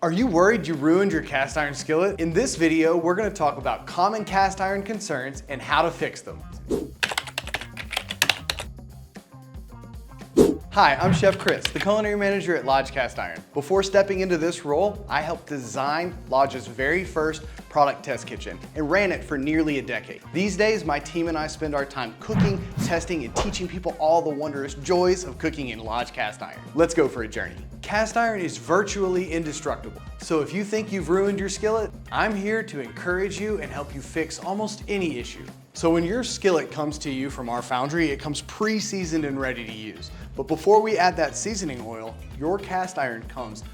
Are you worried you ruined your cast iron skillet? In this video, we're gonna talk about common cast iron concerns and how to fix them. Hi, I'm Chef Chris, the culinary manager at Lodge Cast Iron. Before stepping into this role, I helped design Lodge's very first product test kitchen and ran it for nearly a decade. These days, my team and I spend our time cooking, testing, and teaching people all the wondrous joys of cooking in Lodge Cast Iron. Let's go for a journey. Cast iron is virtually indestructible. So if you think you've ruined your skillet, I'm here to encourage you and help you fix almost any issue. So when your skillet comes to you from our foundry, it comes pre-seasoned and ready to use. But before we add that seasoning oil, your cast iron comes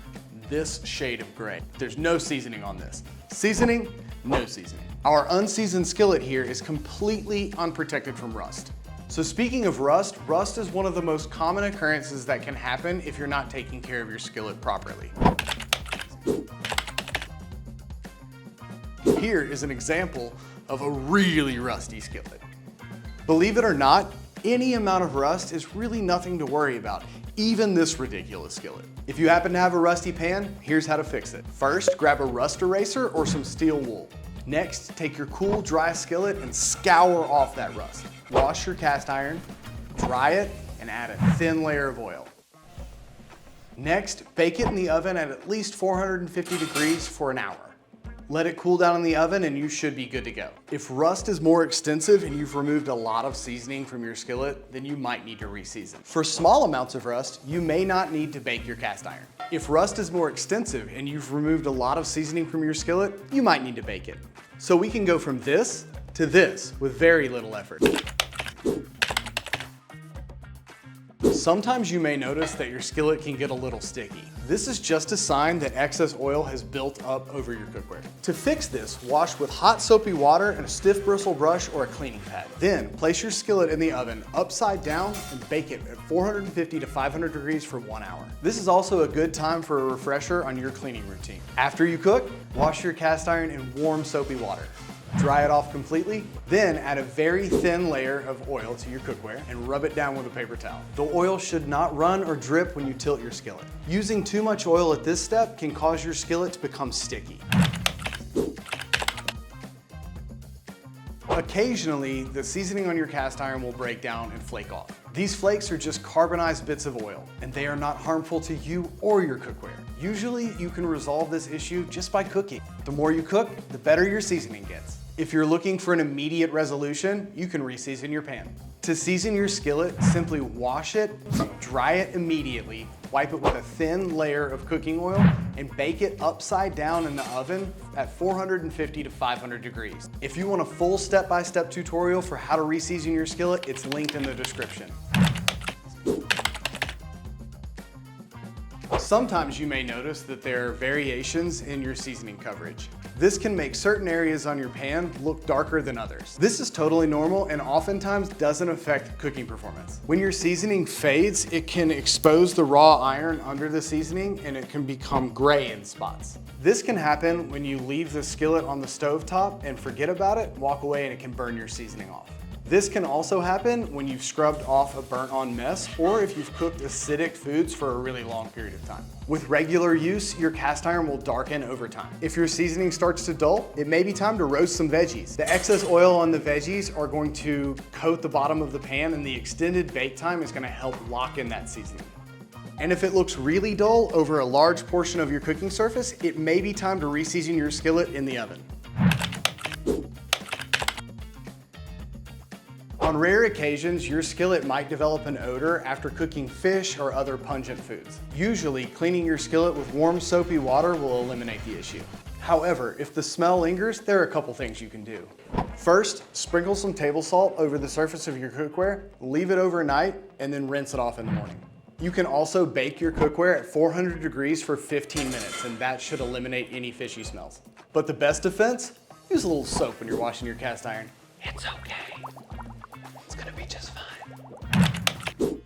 this shade of gray. There's no seasoning on this. Seasoning, no seasoning. Our unseasoned skillet here is completely unprotected from rust. So speaking of rust, rust is one of the most common occurrences that can happen if you're not taking care of your skillet properly. Here is an example of a really rusty skillet. Believe it or not, any amount of rust is really nothing to worry about, even this ridiculous skillet. If you happen to have a rusty pan, here's how to fix it. First, grab a rust eraser or some steel wool. Next, take your cool, dry skillet and scour off that rust. Wash your cast iron, dry it, and add a thin layer of oil. Next, bake it in the oven at least 450 degrees for an hour. Let it cool down in the oven and you should be good to go. If rust is more extensive and you've removed a lot of seasoning from your skillet, then you might need to reseason. For small amounts of rust, you may not need to bake your cast iron. If rust is more extensive and you've removed a lot of seasoning from your skillet, you might need to bake it. So we can go from this to this with very little effort. Sometimes you may notice that your skillet can get a little sticky. This is just a sign that excess oil has built up over your cookware. To fix this, wash with hot soapy water and a stiff bristle brush or a cleaning pad. Then place your skillet in the oven upside down and bake it at 450 to 500 degrees for 1 hour. This is also a good time for a refresher on your cleaning routine. After you cook, wash your cast iron in warm soapy water. Dry it off completely, then add a very thin layer of oil to your cookware and rub it down with a paper towel. The oil should not run or drip when you tilt your skillet. Using too much oil at this step can cause your skillet to become sticky. Occasionally, the seasoning on your cast iron will break down and flake off. These flakes are just carbonized bits of oil, and they are not harmful to you or your cookware. Usually, you can resolve this issue just by cooking. The more you cook, the better your seasoning gets. If you're looking for an immediate resolution, you can reseason your pan. To season your skillet, simply wash it, dry it immediately, wipe it with a thin layer of cooking oil, and bake it upside down in the oven at 450 to 500 degrees. If you want a full step-by-step tutorial for how to reseason your skillet, it's linked in the description. Sometimes you may notice that there are variations in your seasoning coverage. This can make certain areas on your pan look darker than others. This is totally normal and oftentimes doesn't affect cooking performance. When your seasoning fades, it can expose the raw iron under the seasoning and it can become gray in spots. This can happen when you leave the skillet on the stove top and forget about it, walk away, and it can burn your seasoning off. This can also happen when you've scrubbed off a burnt-on mess or if you've cooked acidic foods for a really long period of time. With regular use, your cast iron will darken over time. If your seasoning starts to dull, it may be time to roast some veggies. The excess oil on the veggies are going to coat the bottom of the pan, and the extended bake time is going to help lock in that seasoning. And if it looks really dull over a large portion of your cooking surface, it may be time to reseason your skillet in the oven. On rare occasions, your skillet might develop an odor after cooking fish or other pungent foods. Usually, cleaning your skillet with warm soapy water will eliminate the issue. However, if the smell lingers, there are a couple things you can do. First, sprinkle some table salt over the surface of your cookware, leave it overnight, and then rinse it off in the morning. You can also bake your cookware at 400 degrees for 15 minutes, and that should eliminate any fishy smells. But the best defense? Use a little soap when you're washing your cast iron. It's okay. It's gonna be just fine.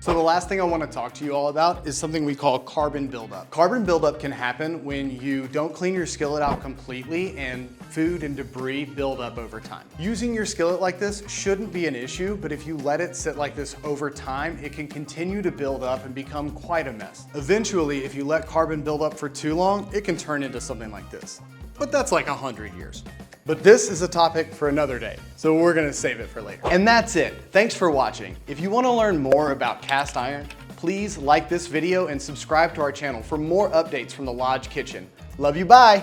So the last thing I want to talk to you all about is something we call carbon buildup. Carbon buildup can happen when you don't clean your skillet out completely and food and debris build up over time. Using your skillet like this shouldn't be an issue, but if you let it sit like this over time, it can continue to build up and become quite a mess. Eventually, if you let carbon build up for too long, it can turn into something like this. But that's like 100 years. But this is a topic for another day, so we're gonna save it for later. And that's it. Thanks for watching. If you wanna learn more about cast iron, please like this video and subscribe to our channel for more updates from the Lodge Kitchen. Love you, bye.